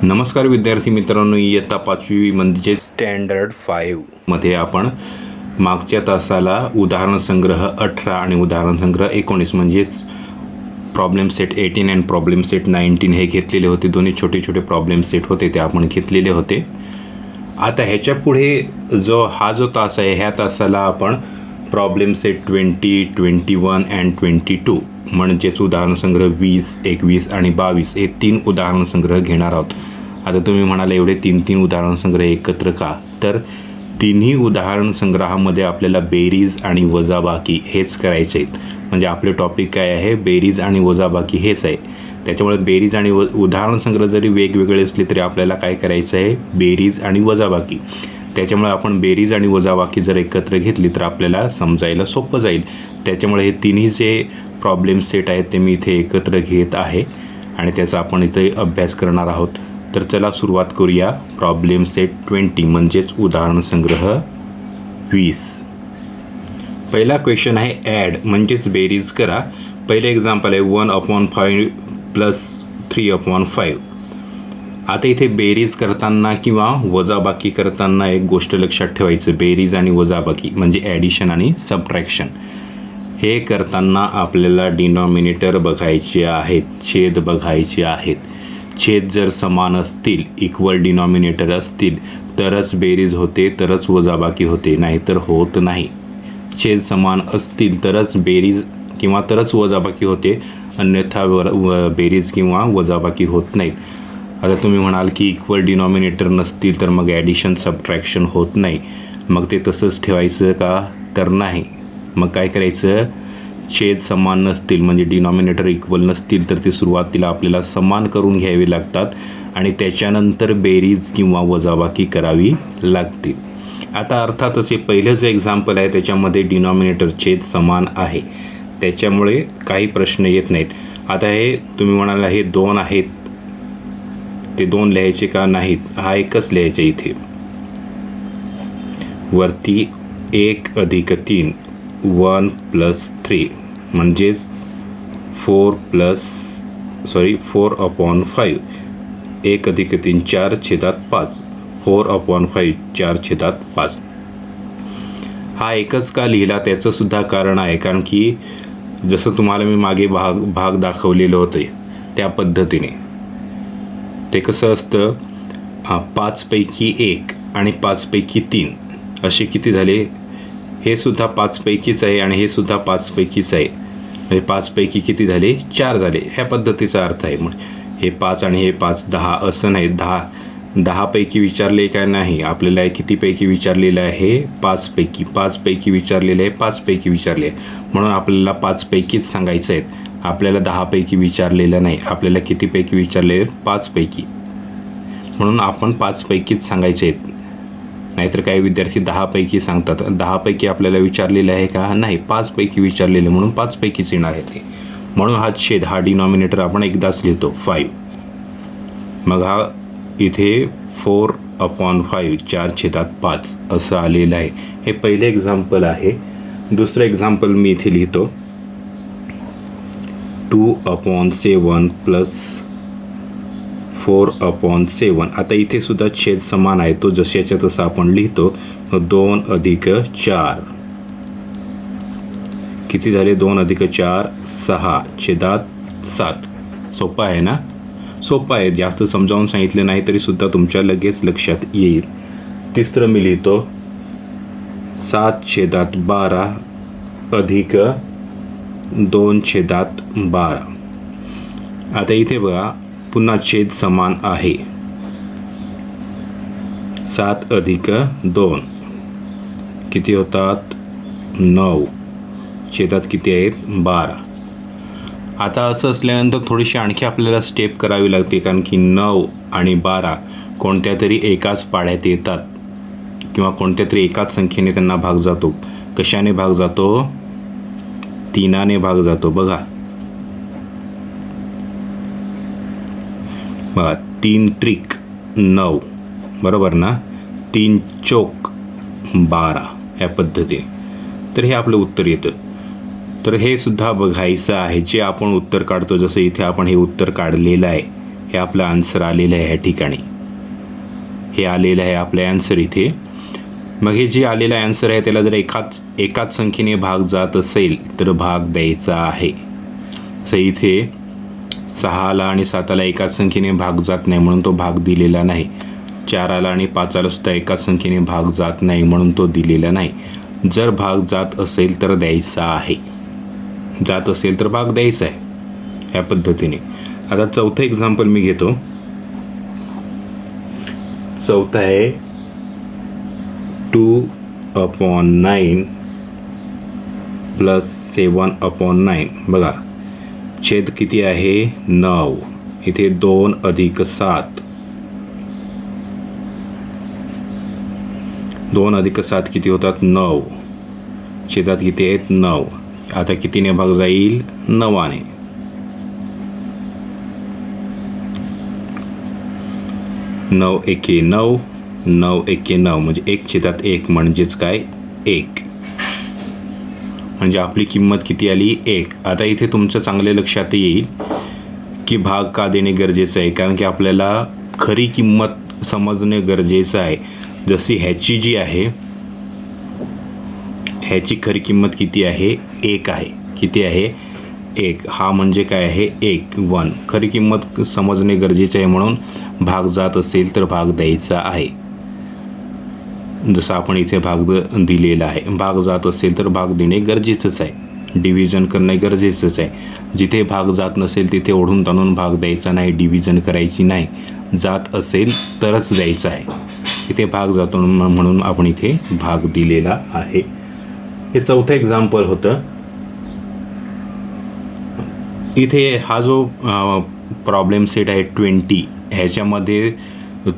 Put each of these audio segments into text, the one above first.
नमस्कार विद्यार्थी मित्रांनो, इयत्ता 5वी म्हणजे स्टँडर्ड 5 मध्ये आपण मागच्या तासाला उदाहरण संग्रह 18 आणि उदाहरण संग्रह 19 म्हणजेच प्रॉब्लेम सेट 18 आणि प्रॉब्लेम सेट 19 हे घेतलेले होते. दोन्ही छोटे छोटे प्रॉब्लेम सेट होते ते आपण घेतलेले होते. आता ह्याच्या पुढे जो तास आहे ह्या तासाला आपण प्रॉब्लेम सेट 20, 21 अँड 22 म्हणजेच उदाहरण संग्रह 20, 21 आणि 22 हे 3 उदाहरण संग्रह घेणार आहोत. आता तुम्ही म्हणाल एवढे 3 उदाहरण संग्रह एकत्र का? तर तिन्ही उदाहरण संग्रहामध्ये आपल्याला बेरीज आणि वजाबाकी हेच करायचे आहेत. म्हणजे आपले टॉपिक काय आहे? बेरीज आणि वजाबाकी हेच आहे. त्याच्यामुळे बेरीज आणि उदाहरण संग्रह जरी वेगवेगळे असले तरी आपल्याला काय करायचं आहे? बेरीज आणि वजाबाकी. त्याच्यामुळे आपण बेरीज आणि वजाबाकी जर एकत्र घेतली तर आपल्याला समजायला सोपं जाईल. त्याच्यामुळे हे तिन्ही जे प्रॉब्लेम सेट आहेत ते मी इथे एकत्र घेत आहे आणि त्याचा आपण इथे अभ्यास करणार आहोत. तर चला सुरुवात करूया. प्रॉब्लेम सेट 20 म्हणजेच उदाहरण संग्रह 20. पहिला क्वेश्चन आहे ॲड म्हणजेच बेरीज करा. पहिले एक्झाम्पल आहे 1/5 प्लस 3/5. आता इथे बेरीज करताना किंवा वजाबाकी करताना एक गोष्ट लक्षात ठेवायचं, बेरीज आणि वजाबाकी म्हणजे ॲडिशन आणि सबट्रॅक्शन हे करताना आपल्याला डिनॉमिनेटर बघायचे आहेत, छेद बघायचे आहेत. छेद जर समान असतील, इक्वल डिनॉमिनेटर असतील तरच बेरीज होते, तरच वजाबाकी होते, नाहीतर होत नाही. छेद समान असतील तरच बेरीज किंवा तरच वजाबाकी होते, अन्यथा बेरीज किंवा वजाबाकी होत नाहीत. आता तुम्ही म्हणाल की इक्वल डिनॉमिनेटर नसतील तर मग ॲडिशन सबट्रॅक्शन होत नाही. मग ते तसंच ठेवायचं का? तर नाही. मग काय करायचं? छेद समान नसतील म्हणजे डिनॉमिनेटर इक्वल नसतील तर ते सुरुवातीला आपल्याला समान करून घ्यावे लागतात आणि त्याच्यानंतर बेरीज किंवा वजाबाकी करावी लागते. आता अर्थातच हे पहिलं जे एक्झाम्पल आहे त्याच्यामध्ये डिनॉमिनेटर छेद समान आहे, त्याच्यामुळे काही प्रश्न येत नाहीत. आता हे तुम्ही म्हणाल हे 2 आहेत, ते 2 लिहायचे का नाहीत? हा एकच लिहायचा इथे. वरती 1 अधिक 3 1 प्लस 3 म्हणजेच 4/5. 1 अधिक 3 4/5. 4/5 4/5. हा एकच का लिहिला त्याचंसुद्धा कारण आहे, कारण की जसं तुम्हाला मी मागे भाग दाखवलेलं होतं त्या पद्धतीने ते कसं असतं, 5 पैकी 1 आणि 5 पैकी 3 असे किती झाले? हे सुद्धा 5 पैकीच आहे आणि हे सुद्धा 5 पैकीच आहे. म्हणजे 5 पैकी किती झाले? 4 झाले. ह्या पद्धतीचा अर्थ आहे. मग हे 5 आणि हे 5 10 असं नाही. 10 पैकी विचारले काय नाही, आपल्याला किती पैकी विचारलेलं आहे? 5 पैकी. 5 पैकी विचारलेलं आहे, 5 पैकी विचारले आहे म्हणून आपल्याला 5 पैकीच सांगायचं आहे. आपल्याला 10 पैकी विचारलेलं नाही, आपल्याला किती पैकी विचारले? 5 पैकी. म्हणून आपण 5 पैकीच सांगायचे आहेत. नाहीतर काही विद्यार्थी 10 पैकी सांगतात. 10 पैकी आपल्याला विचारलेलं आहे का? नाही, 5 पैकी विचारलेलं म्हणून 5 पैकीच येणार आहे ते. म्हणून हा छेद, हा डिनॉमिनेटर आपण एकदाच लिहितो 5. मग हा इथे 4/5 4/5 असं आलेलं आहे. हे पहिले एक्झाम्पल आहे. दुसरं एक्झाम्पल मी इथे लिहितो 2/7 प्लस 4/7. आता इथे सुद्धा छेद समान आहे, तो जशाच्या तसा आपण लिहितो. 2 अधिक 4 किती झाले? 2 अधिक 4 6/7. सोपं आहे ना? सोपं आहे, जास्त समजावून सांगितलं नाही तरी सुद्धा तुमच्या लगेच लक्षात येईल. तिसरं मी लिहितो 7/12 अधिक 2/12. आता इथे बघा पुन्हा छेद समान आहे. 7 अधिक 2 किती होतात? 9. छेदात किती आहेत? 12. आता असं असल्यानंतर थोडीशी आणखी आपल्याला स्टेप करावी लागते, कारण की 9 आणि 12 कोणत्या तरी एकाच पाढ्यात येतात किंवा कोणत्या तरी एकाच संख्येने त्यांना भाग जातो. कशाने भाग जातो? 3ने भाग जातो. बघा 3 त्रिक 9, बरोबर ना? 3 चौक 12 ह्या पद्धतीने. तर हे आपलं उत्तर येतं. तर हे सुद्धा बघायचं आहे जे आपण उत्तर काढतो. जसं इथे आपण हे उत्तर काढलेलं आहे, हे आपलं आन्सर आलेलं आहे ह्या ठिकाणी. हे आलेलं आहे आपलं आन्सर इथे. मग हे जे आलेलं आन्सर आहे त्याला जर एकाच संख्येने भाग जात असेल तर भाग द्यायचा आहे. सो इथे 6ला आणि 7ला एकाच संख्येने भाग जात नाही म्हणून तो भाग दिलेला नाही. 4ला आणि 5ला सुद्धा एकाच संख्येने भाग जात नाही म्हणून तो दिलेला नाही. जर भाग जात असेल तर द्यायचा आहे. जात असेल तर भाग द्यायचा आहे ह्या पद्धतीने. आता चौथं एक्झाम्पल मी घेतो. चौथं आहे 2/9 + 7/9. बघा छेद किती आहे 9. इथे 2 + 7. 2 + 7 किती होतात 9. छेदात किती आहेत 9. आता कितीने भाग जाईल 9ने. 9 एके 9. 9 एके 9 म्हणजे 1/1 म्हणजेच काय 1. म्हणजे आपली किंमत किती आली 1. आता इथे तुमचं चांगले लक्षात येईल की भाग का देणे गरजेचं आहे, कारण की आपल्याला खरी किंमत समजणे गरजेचं आहे. जशी ह्याची जी आहे ह्याची खरी किंमत किती आहे 1 आहे. किती आहे 1. हा म्हणजे काय आहे 1 खरी किंमत समजणे गरजेचे आहे म्हणून भाग जात असेल तर भाग द्यायचा आहे. जसं आपण इथे भाग दिलेला आहे. भाग जात असेल तर भाग देणे गरजेचंच आहे. डिव्हिजन करणे गरजेचंच आहे. जिथे भाग जात नसेल तिथे ओढून ताणून भाग द्यायचा नाही. डिव्हिजन करायची नाही. जात असेल तरच द्यायचा आहे. इथे भाग जातो म्हणून आपण इथे भाग दिलेला आहे. हे चौथं एक्झाम्पल होतं. इथे हा जो प्रॉब्लेम सेट आहे 20 ह्याच्यामध्ये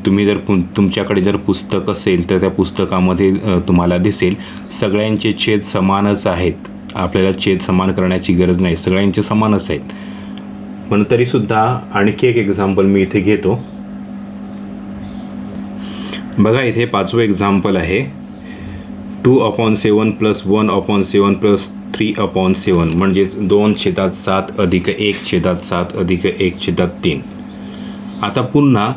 तुम्ही जर तुमच्याकडे जर पुस्तक असेल तर त्या पुस्तकामध्ये तुम्हाला दिसेल सगळ्यांचे छेद समानच आहेत. आपल्याला छेद समान करण्याची गरज नाही. सगळ्यांचे समानच आहेत. पण तरीसुद्धा आणखी एक एक्झाम्पल मी इथे घेतो. बघा इथे 5वं एक्झाम्पल आहे 2/7 + 1/7 + 3/7 म्हणजेच 2/7 + 1/7 + 1/3. आता पुन्हा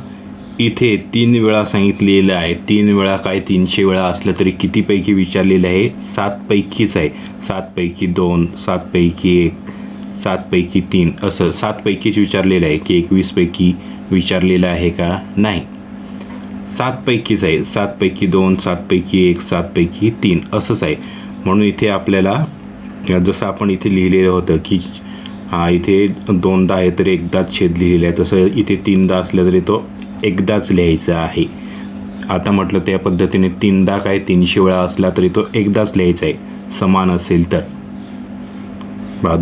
इथे 3 वेळा सांगितलेलं आहे. 3 वेळा काय 300 वेळा असलं तरी कितीपैकी विचारलेलं आहे 7 पैकीच आहे. 7 पैकी 2, 7 पैकी 1, 7 पैकी 3 असं 7 पैकीच विचारलेलं आहे की 21 पैकी विचारलेलं आहे का नाही. 7 पैकीच आहे. 7 पैकी 2, 7 पैकी 1, 7 पैकी 3 असंच आहे. म्हणून इथे आपल्याला जसं आपण इथे लिहिलेलं होतं की इथे 2दा आहे तर एकदाच छेद लिहिलेला आहे, तसं इथे 3दा असलं तरी तो एकदाच लिहायचा आहे. आता म्हटलं त्या पद्धतीने 3दा काय 300 वेळा असला तरी तो एकदाच लिहायचा आहे समान असेल तर.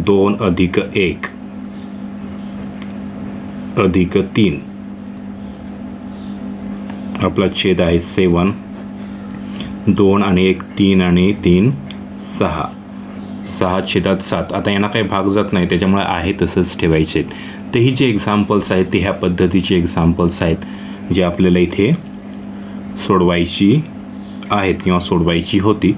2 + 1 + 3 आपला छेद आहे 7. 2 आणि 1 3 आणि 3 6. 6/7. आता यांना काही भाग जात नाही त्याच्यामुळे आहे तसंच ठेवायचे आहेत. तर ही जी एक्झाम्पल्स आहेत ते ह्या पद्धतीचे एक्झाम्पल्स आहेत जे आपल्याला इथे सोडवायची आहेत किंवा सोडवायची होती.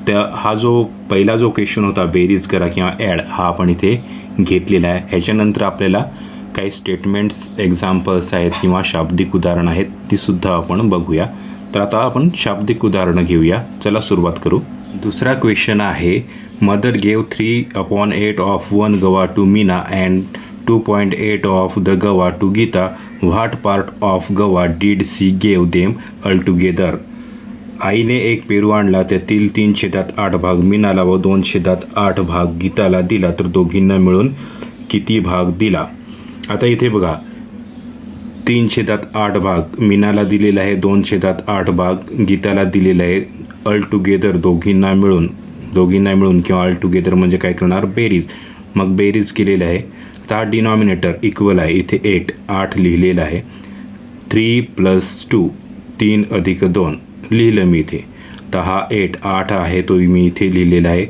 त्या हा जो पहिला जो क्वेश्चन होता बेरीज करा किंवा ॲड हा आपण इथे घेतलेला आहे. ह्याच्यानंतर आपल्याला काही स्टेटमेंट्स एक्झाम्पल्स आहेत किंवा शाब्दिक उदाहरणं आहेत तीसुद्धा आपण बघूया. तर आता आपण शाब्दिक उदाहरणं घेऊया. चला सुरुवात करू. दुसरा क्वेश्चन आहे mother gave 3/8 of 1 guava to Meena and 2.8 of the guava to Geeta. What part of guava did she gave them all together. आईने एक पेरू आणला त्यातील 3/8 भाग मीनाला व 2/8 भाग गीताला दिला तर दोघींना मिळून किती भाग दिला. आता इथे बघा 3/8 भाग मीनाला दिलेला आहे. 2/8 भाग गीताला दिलेला आहे. ऑल टुगेदर दोघींना मिळून किंवा ऑल टुगेदर म्हणजे काय करणार बेरीज. मग बेरीज केलेलं आहे. तर हा डिनॉमिनेटर इक्वल आहे. इथे 8 लिहिलेलं आहे. 3 + 2 3 + 2 लिहिलं मी इथे. तर हा 8 आहे तो मी इथे लिहिलेला आहे.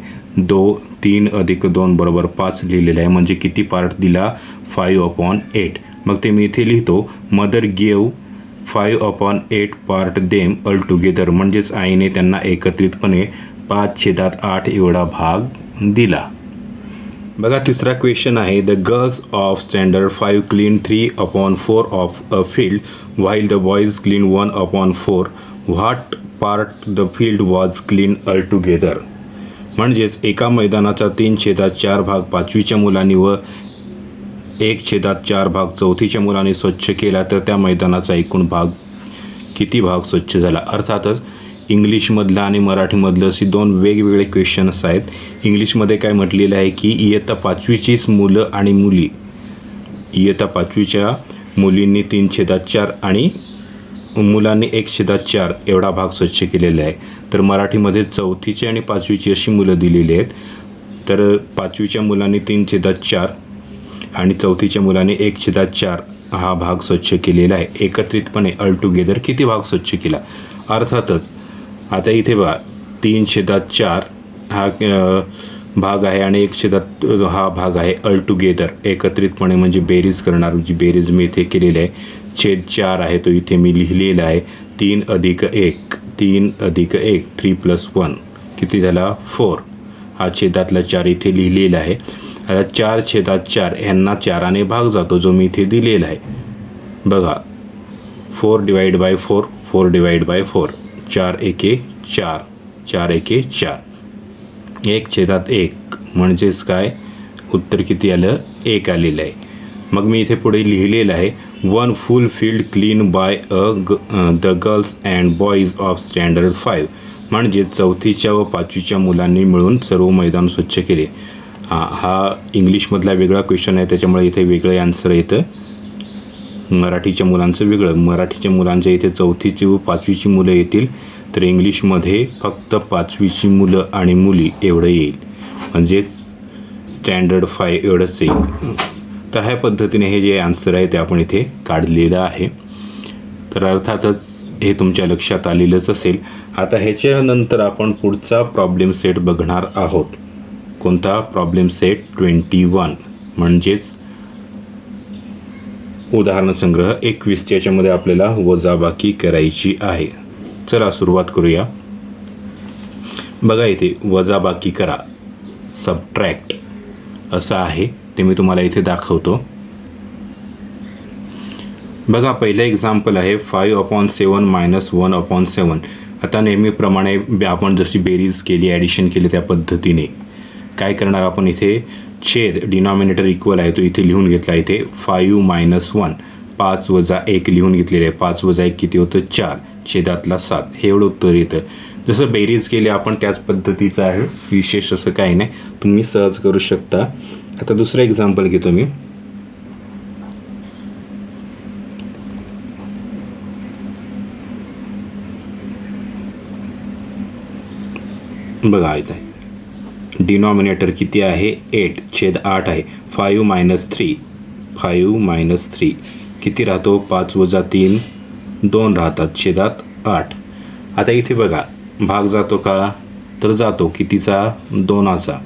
3 + 2 = 5 लिहिलेलं आहे. म्हणजे किती पार्ट दिला 5/8. मग ते मी इथे लिहितो mother gave 5/8 part them all together म्हणजेच आईने त्यांना एकत्रितपणे 5/8 एवढा भाग दिला. बघा तिसरा क्वेश्चन आहे, the girls of standard 5 clean 3/4 of a field while the boys clean 1/4. What part the field was clean all together. म्हणजेच एका मैदानाचा 3/4 भाग 5वीच्या मुलांनी व 1/4 भाग 4थीच्या मुलांनी स्वच्छ केला, तर त्या मैदानाचा एकूण भाग किती भाग स्वच्छ झाला. अर्थातच इंग्लिशमधलं आणि मराठीमधलं अशी दोन वेगवेगळे क्वेश्चन्स आहेत. इंग्लिशमध्ये काय म्हटलेलं आहे की इयत्ता 5वीचीच मुलं आणि मुली, इयत्ता 5वीच्या मुलींनी 3/4 आणि मुलांनी 1/4 एवढा भाग स्वच्छ केलेला आहे. तर मराठीमध्ये 4थीची आणि 5वीची अशी मुलं दिलेली आहेत. तर 5वीच्या मुलांनी 3/4 आणि 4थीच्या मुलांनी 1/4 हा भाग स्वच्छ केलेला आहे. एकत्रितपणे ऑल टुगेदर किती भाग स्वच्छ केला. अर्थातच आता इथे बघा 3/4 हा भाग आहे आणि 1/4 हा भाग आहे. ऑल टुगेदर एकत्रितपणे म्हणजे बेरीज करणार, जी बेरीज मी इथे केलेली आहे. 4 आहे तो इथे मी लिहिलेला आहे. 3 अधिक 1 3 + 1 किती झाला 4. हा छेदातला 4 इथे लिहिलेला आहे. आता 4/4 यांना 4ने भाग जातो, जो मी इथे दिलेला आहे. बघा 4/4 4/4 4 एके 4 4 एके 4 1/1 म्हणजेच काय उत्तर किती आलं 1 आलेलं आहे. मग मी इथे पुढे लिहिलेलं आहे, 1 फुल field clean by the girls and boys of standard 5. म्हणजे 4थीच्या व 5वीच्या मुलांनी मिळून सर्व मैदान स्वच्छ केले. हा इंग्लिशमधला वेगळा क्वेश्चन आहे, त्याच्यामुळे इथे वेगळं आन्सर येतं. मराठीच्या मुलांचं वेगळं. मराठीच्या मुलांच्या इथे 4थीची व 5वीची मुलं येतील, तर इंग्लिशमध्ये फक्त 5वीची मुलं आणि मुली एवढं येईल, म्हणजेच स्टँडर्ड 5 एवढंच येईल. तर ह्या पद्धतीने हे जे आन्सर आहे ते आपण इथे काढलेलं आहे. तर अर्थातच हे तुमच्या लक्षात आलेलंच असेल. आता ह्याच्यानंतर आपण पुढचा प्रॉब्लेम सेट बघणार आहोत. कोणता प्रॉब्लेम सेट 21 म्हणजेच उदाहरणसंग्रह 21. याच्यामध्ये आपल्याला वजाबाकी करायची आहे. चला सुरुवात करूया. बघा इथे वजाबाकी करा, सबट्रॅक्ट असं आहे, ते मी तुम्हाला इथे दाखवतो. बघा पहिलं एक्झाम्पल आहे 5/7 - 1/7. आता नेहमीप्रमाणे आपण जशी बेरीज केली, ॲडिशन केली त्या पद्धतीने काय करणार आपण, इथे छेद डिनॉमिनेटर इक्वल आहे तो इथे लिहून घेतला. इथे 5 - 1 5 - 1 लिहून घेतलेलं आहे. 5 - 1 किती होतं 4, छेदातला 7. हे एवढं उत्तर येतं. जसं बेरीज केली आपण त्याच पद्धतीचं आहे, विशेष असं काही नाही, तुम्ही सहज करू शकता. आता दुसरं एक्झाम्पल घेतो मी. बघा इथे डिनॉमिनेटर किती आहे 8, छेद 8 आहे. 5 - 3 5 - 3 किती राहतो 5 - 3 2 राहतात, छेदात 8. आता इथे बघा भाग जातो का, तर जातो. कितीचा 2चा.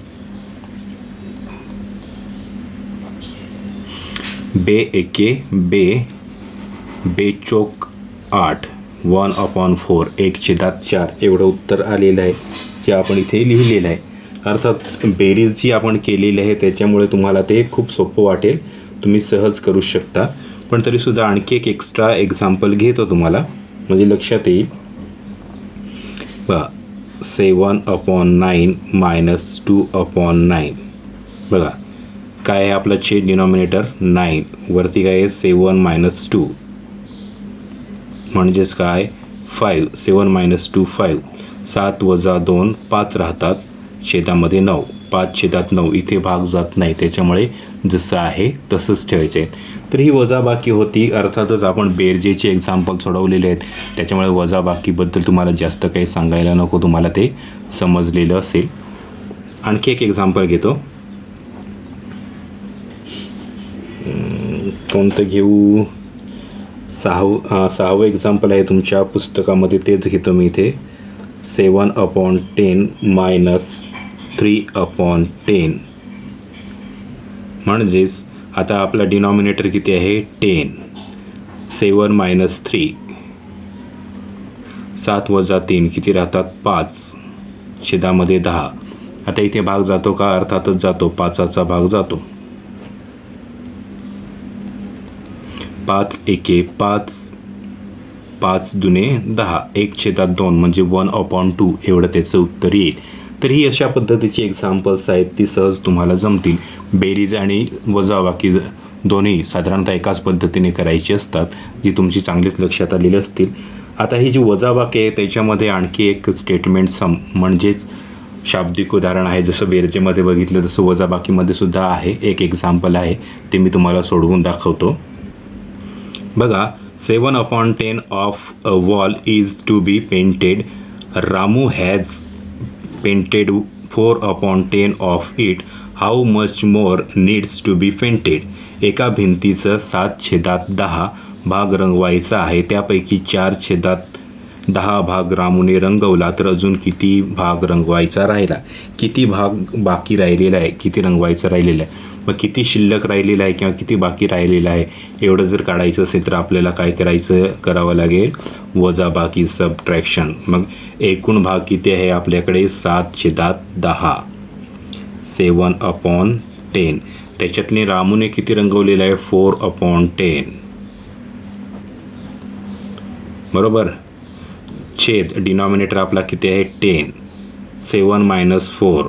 बे एके बे चोक 8 1/4 1/4 एवढं उत्तर आलेलं आहे, जे आपण इथे लिहिलेलं आहे. अर्थात बेरीज जी आपण केलेली आहे त्याच्यामुळे तुम्हाला ते खूप सोपं वाटेल, तुम्ही सहज करू शकता. पण तरीसुद्धा आणखी एक एक्स्ट्रा एक्झाम्पल घेतो तुम्हाला, म्हणजे लक्षात येईल. बघा 7/9 - 2/9. बघा काय आहे आपलं छेद डिनॉमिनेटर 9, वरती काय आहे 7 - 2 म्हणजेच काय 5. 7 - 2 5. 7 - 2 5 राहतात, छेदामध्ये 9. 5/9 इथे भाग जात नाही, त्याच्यामुळे जसं आहे तसंच ठेवायचं आहे. तर ही वजाबाकी होती. अर्थातच आपण बेरजेचे एक्झाम्पल सोडवलेले आहेत, त्याच्यामुळे वजाबाकीबद्दल तुम्हाला जास्त काही सांगायला नको, तुम्हाला ते समजलेलं असेल. आणखी एक एक्झाम्पल घेतो. कोणतं घेऊ, 6वं एक्झाम्पल आहे तुमच्या पुस्तकामध्ये, तेच घेतो मी इथे. 7/10 - 3/10 म्हणजेच आता आपला डिनॉमिनेटर किती आहे 10. 7 - 3 7 - 3 किती राहतात 5, छेदामध्ये 10. आता इथे भाग जातो का? अर्थातच जातो, 5चा भाग जातो. 5 एके 5, 5 दुने 10, 1/2 म्हणजे 1/2 एवढं त्याचं उत्तर येईल. तर ही अशा पद्धतीची एक्झाम्पल्स आहेत, ती सहज तुम्हाला जमतील. बेरीज आणि वजाबाकी दोन्ही साधारणतः एकाच पद्धतीने करायची असतात, जी तुमची चांगलीच लक्षात आलेली असतील. आता ही जी वजाबाकी आहे त्याच्यामध्ये आणखी एक स्टेटमेंट म्हणजेच शाब्दिक उदाहरण आहे. जसं बेरजेमध्ये बघितलं तसं वजाबाकीमध्ये सुद्धा आहे. एक एक्झाम्पल आहे, ते मी तुम्हाला सोडवून दाखवतो. बघा, 7/10 of a wall is to be painted. Ramu has painted 4/10 of it. How much more needs to be painted. एका भिंतीचं 7/10 भाग रंगवायचा आहे, त्यापैकी 4/10 भाग रामूने रंगवला, तर अजून किती भाग रंगवायचा राहिला? किती भाग बाकी राहिलेला आहे, किती रंगवायचं राहिलेलं आहे, मग किती शिल्लक राहिलेलं आहे किंवा किती बाकी राहिलेलं आहे, एवढं जर काढायचं असेल तर आपल्याला काय करावं लागेल? वजाबाकी, सबट्रॅक्शन. मग एकूण भाग किती आहे आपल्याकडे? 7/10, 7/10. त्याच्यातले रामूने किती रंगवलेलं आहे? 4/10. बरोबर. छेद, डिनॉमिनेटर आपला किती आहे? 10. 7 - 4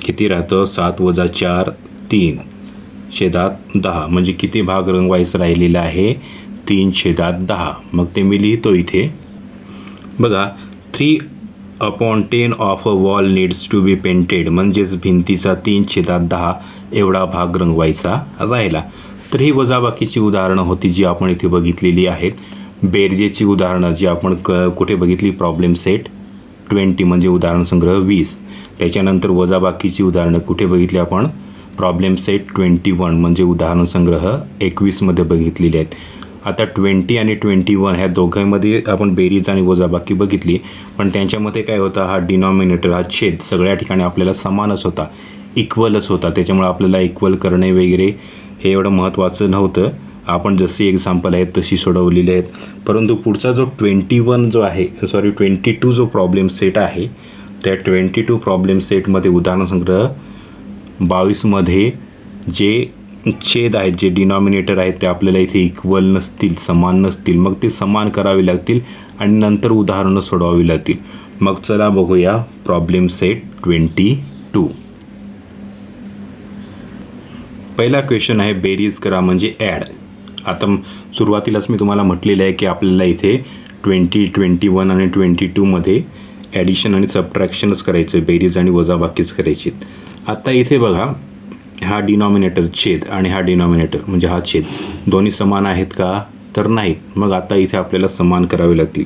किती राहतं? 7 - 4 3/10. म्हणजे किती भाग रंगवायचं राहिलेला आहे? 3/10. मग ते मी लिहितो इथे. बघा, 3/10 of a wall needs to be painted, म्हणजेच भिंतीचा 3/10 एवढा भाग रंगवायचा राहिला. तर ही वजाबाकीची उदाहरणं होती जी आपण इथे बघितलेली आहेत. बेरजेची उदाहरणं जी आपण कुठे बघितली? प्रॉब्लेम सेट 20 म्हणजे उदाहरण संग्रह 20. त्याच्यानंतर वजाबाकीची उदाहरणं कुठे बघितली आपण? प्रॉब्लेम सेट 21 म्हणजे उदाहरण संग्रह 21 मध्ये बघितलेले आहेत. आता 20 आणि 21 ह्या दोघांमध्ये आपण बेरीज आणि वजाबाकी बघितली, पण त्यांच्यामध्ये काय होता? हा डिनॉमिनेटर, हा छेद सगळ्या ठिकाणी आपल्याला समानच होता, इक्वलच होता. त्याच्यामुळे आपल्याला इक्वल करणे वगैरे हे एवढं महत्त्वाचं नव्हतं. आपण जशी एक्झाम्पल आहेत तशी सोडवलेली आहेत. परंतु पुढचा जो 22 जो प्रॉब्लेम सेट आहे, त्या 22 प्रॉब्लेम सेटमध्ये उदाहरण संग्रह 22 मध्ये जे छेद आहेत, जे डिनॉमिनेटर आहेत, ते आपल्याला इथे इक्वल नसतील, समान नसतील. मग ते समान करावे लागतील आणि नंतर उदाहरणं सोडवावी लागतील. मग चला बघूया प्रॉब्लेम सेट 22. पहिला क्वेश्चन आहे बेरीज करा म्हणजे ॲड. आता सुरुवातीलाच मी तुम्हाला म्हटलेलं आहे की आपल्याला इथे 20, 21 आणि 22 मध्ये ॲडिशन आणि सबट्रॅक्शनच करायचं आहे, बेरीज आणि वजाबाकीच करायची. आता इथे बघा, हा डिनॉमिनेटर छेद आणि हा डिनॉमिनेटर म्हणजे हा छेद दोन्ही समान आहेत का? तर नाहीत. मग आता इथे आपल्याला समान करावे लागतील.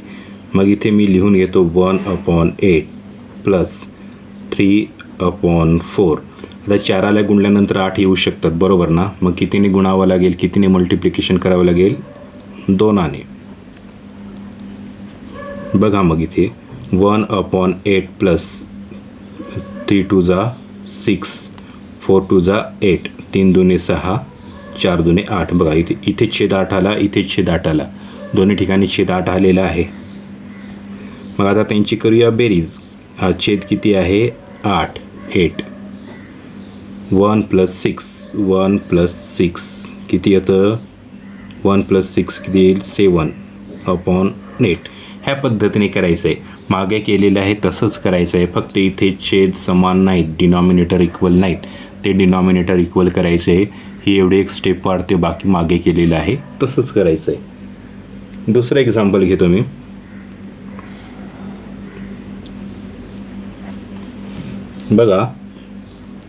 मग इथे मी लिहून घेतो 1/8 प्लस 3/4. आता 4 गुणल्यानंतर 8 येऊ शकतात, बरोबर ना? मग कितीने गुणावं लागेल, कितीने मल्टिप्लिकेशन करावं लागेल? 2ने. बघा मग इथे 1/8 प्लस 3 2 6, 4 2 8, 3 2 6, 4 2 8. बघा इथे छेद 8 आला, इथे छेद 8 आला, दोन्ही ठिकाणी छेद 8 आलेला आहे. मग आता त्यांची करूया बेरीज. हा छेद किती आहे? 8. 1 + 6 किती येतं? 1 + 6 किती येईल? 7/8. ह्या पद्धतीने करायचं आहे. मागे केलेलं आहे तसंच करायचं आहे, फक्त इथे छेद समान नाहीत, डिनॉमिनेटर इक्वल नाहीत, ते डिनॉमिनेटर इक्वल करायचं आहे. ही एवढी एक स्टेप वाढते, बाकी मागे केलेलं आहे तसंच करायचं आहे. दुसरं एक्झाम्पल घेतो मी. बघा,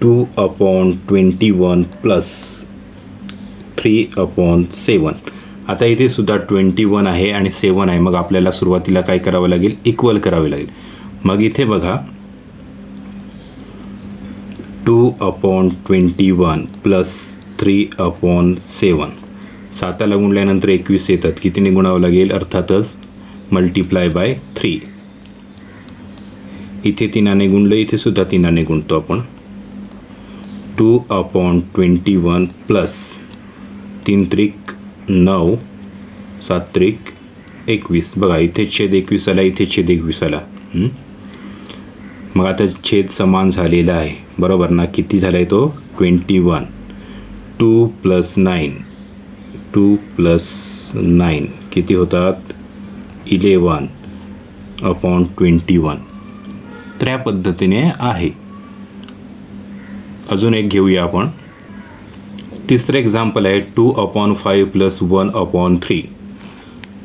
2/21 प्लस 3/7. आता इथे सुद्धा 21 आहे आणि 7 आहे. मग आपल्याला सुरुवातीला काय करावं लागेल? इक्वल करावे लागेल. मग इथे बघा, 2/21 प्लस 3/7. 7 गुणल्यानंतर 21 येतात. कितीने गुणावं लागेल? अर्थातच मल्टिप्लाय बाय 3. इथे 3ने गुणलं, इथे सुद्धा 3ने गुणतो आपण. 2/21 प्लस 3 त्रिक 9, 7 त्रिक 21. बघा इथे छेद 21 आला, इथे छेद 21 आला. मग आता छेद समान झालेला आहे, बरोबर ना. किती झाला आहे तो 21. 2 + 9, 2 + 9 किती होतात 11/21. तर या पद्धतीने आहे. अजून एक घेऊया आपण. तिसरं एक्झाम्पल आहे 2/5 + 1/3.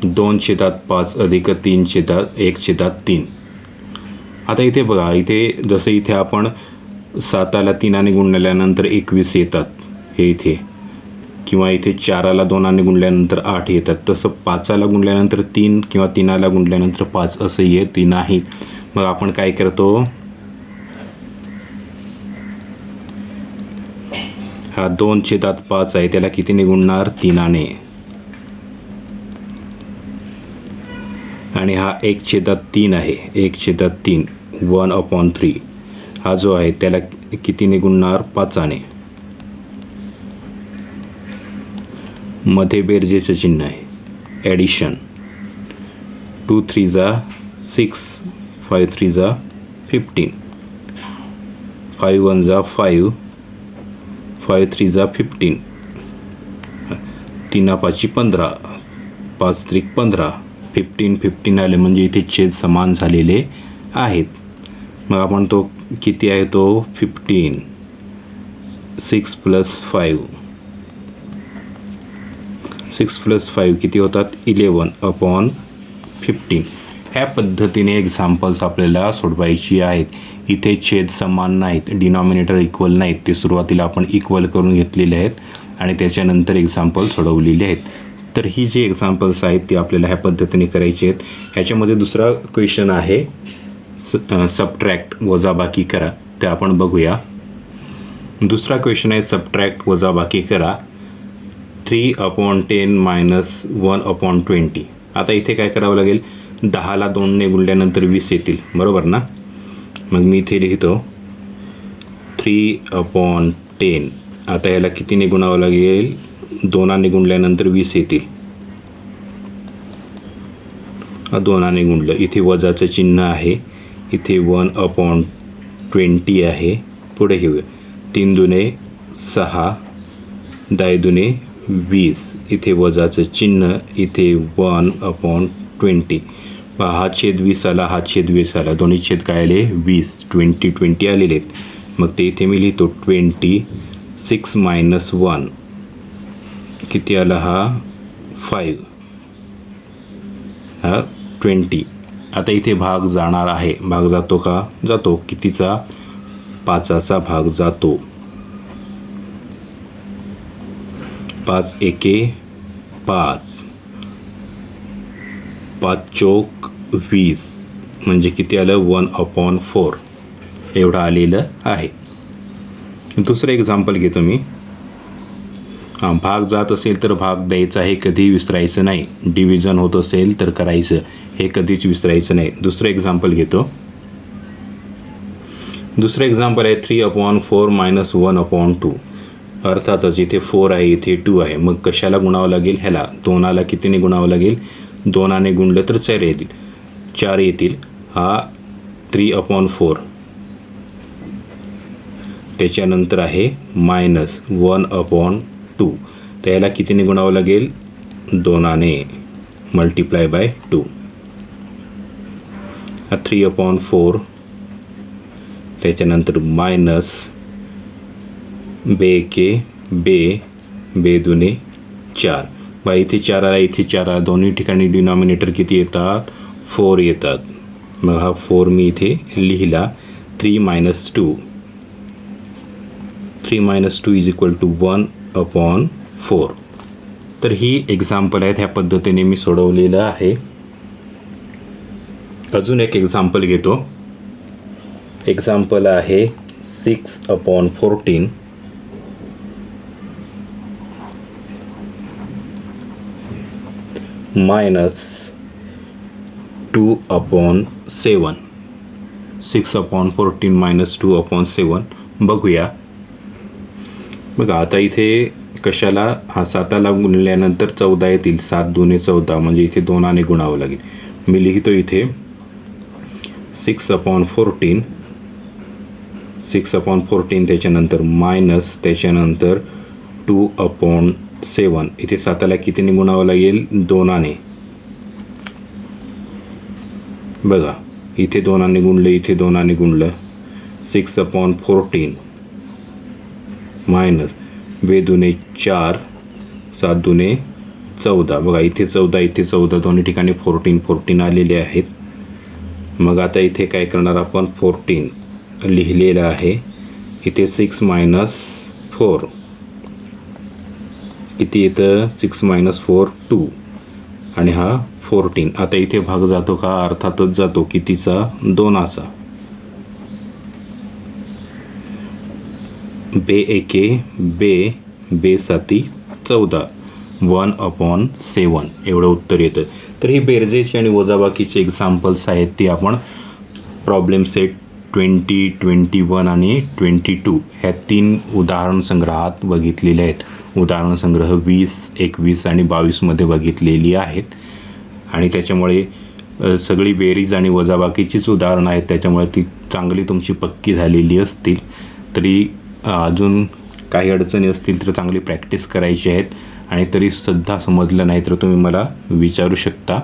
2/5 अधिक 3/1/3. आता इथे बघा, इथे जसं इथे आपण 7ला 3ने गुणल्यानंतर 21 येतात हे इथे, किंवा इथे 4ला 2ने गुणल्यानंतर 8 येतात, तसं 5ला गुणल्यानंतर 3 किंवा 3ला गुणल्यानंतर 5 असं येत नाही. मग आपण काय करतो, हा 2/5 आहे त्याला कितीने गुणणार 3ने, आणि हा 1/3 आहे, 1/3 1/3 हा जो आहे त्याला कितीने गुणणार 5ने. मध्ये बेरजेचं चिन्ह आहे, ॲडिशन. 2 3 जा 6, 5 3 जा 15, 5 1 जा 5, 5 3 जा 15, 3 5 15, 5 3 15, 15 15 आले म्हणजे इथे छेद समान झालेले आहेत. मग आपण तो किती आहे तो 15, 6 + 5, 6 + 5 किती होतात 11/15. ह्या पद्धतीने एक्झाम्पल्स आपल्याला सोडवायची आहेत. इथे छेद समान नाहीत, डिनॉमिनेटर इक्वल नाहीत, ते सुरुवातीला आपण इक्वल करून घेतलेले आहेत आणि त्याच्यानंतर एक्झाम्पल सोडवलेले आहेत. तर ही जी एक्झाम्पल्स आहेत ती आपल्याला ह्या पद्धतीने करायची आहेत. ह्याच्यामध्ये दुसरा क्वेश्चन आहे सबट्रॅक्ट, वजाबाकी करा, ते आपण बघूया. दुसरा क्वेश्चन आहे सबट्रॅक्ट, वजाबाकी करा 3/10 - 1/20. आता इथे काय करावं लागेल, 10ला 2ने गुणल्यानंतर 20 येतील, बरोबर ना. मग मी इथे लिहितो 3/10. आता याला कितीने गुणावं लागेल, 2ने गुणल्यानंतर 20 येतील, 2ने गुणलं, इथे वजाचं चिन्ह आहे, इथे 1/20 आहे. पुढे घेऊया 3 दुने 6, 10 दुने 20, इथे वजाचं चिन्ह, इथे 1/20. हा छेद 20 आला, हा छेद 20 आला, दोन्ही छेद काय आले 20, 20 आलेले आहेत. मग ते इथे मी लिहितो 20, 6 - 1 किती आला हा 5, हा 20. आता इथे भाग जाणार आहे, भाग जातो का, जातो. कितीचा 5चा भाग जातो, 5 एके 5, 5 चोक 20 म्हणजे किती आलं 1/4 एवढं आलेलं आहे. दुसरं एक्झाम्पल घेतो मी. भाग जात असेल तर भाग द्यायचा, हे कधी विसरायचं नाही. डिव्हिजन होत असेल तर करायचं, हे कधीच विसरायचं नाही. दुसरं एक्झाम्पल घेतो. दुसरं एक्झाम्पल आहे 3/4 - 1/2. अर्थातच इथे 4 आहे, इथे 2 आहे. मग कशाला गुणावं लागेल, ह्याला 2ला कितीने गुणावं लागेल, 2ने गुणलं तर 4 येतील, 4 येतील. हा 3/4. त्याच्यानंतर आहे -1/2. तर याला कितीने गुणावं लागेल, 2ने मल्टिप्लाय बाय 2. हा 3/4. त्याच्यानंतर मायनस बेके बे दुने 4. बा इथे 4 आला, इथे 4 आला, दोन्ही ठिकाणी डिनॉमिनेटर किती येतात 4 येतात. मग हा 4 मी इथे लिहिला. 3 - 2, 3 - 2 = 1/4. तर ही एक्झाम्पल आहेत, ह्या पद्धतीने मी सोडवलेलं आहे. अजून एक एक्झाम्पल घेतो. एक्झाम्पल आहे 6/14 -2/7. 6/14 - 2/7 बघूया. बघा आता इथे कशाला, हा 7ला गुणल्यानंतर 14 येतील, 7 दुने 14 म्हणजे इथे 2ने गुणावं लागेल. मी लिहितो इथे 6/14 6/14 त्याच्यानंतर मायनस त्याच्यानंतर 2/7. इथे 7ला कितीने गुणावं लागेल 2ने. बघा इथे 2ने गुणलं, इथे 2ने गुणलं. 6/14 मायनस 2 दुने 4, 7 दुने 14. बघा इथे 14, इथे 14, दोन्ही ठिकाणी 14 आलेले आहेत. मग आता इथे काय करणार आपण, 14 लिहिलेलं आहे. इथे 6 - 4 किती येतं, 6 - 4 2 आणि हा 14. आता इथे भाग जातो का, अर्थातच जातो. कितीचा, 2चा. बे एके बे, बे साती 14, 1/7 एवढं उत्तर येतं. तर ही बेरजेची आणि वजाबाकीचे एक्झाम्पल्स आहेत, ती आपण प्रॉब्लेम सेट 20, 21 आणि 22 ह्या 3 उदाहरण संग्रहात बघितलेले आहेत. उदाहरण संग्रह 20, 21 आणि 22मध्ये बघितलेली आहेत. आणि त्याच्यामुळे सगळी बेरीज आणि वजाबाकीचीच उदाहरणं आहेत, त्याच्यामुळे ती चांगली तुमची पक्की झालेली असतील. तरी अजून काही अडचणी असतील तर चांगली प्रॅक्टिस करायची आहेत. आणि तरीसुद्धा समजलं नाही तर तुम्ही मला विचारू शकता.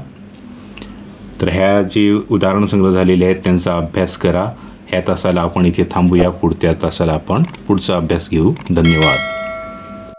तर ह्या जे उदाहरण संग्रह झालेले आहेत त्यांचा अभ्यास करा. ह्या तासाला आपण इथे थांबूया. पुढच्या तासाला आपण पुढचा अभ्यास घेऊ. धन्यवाद.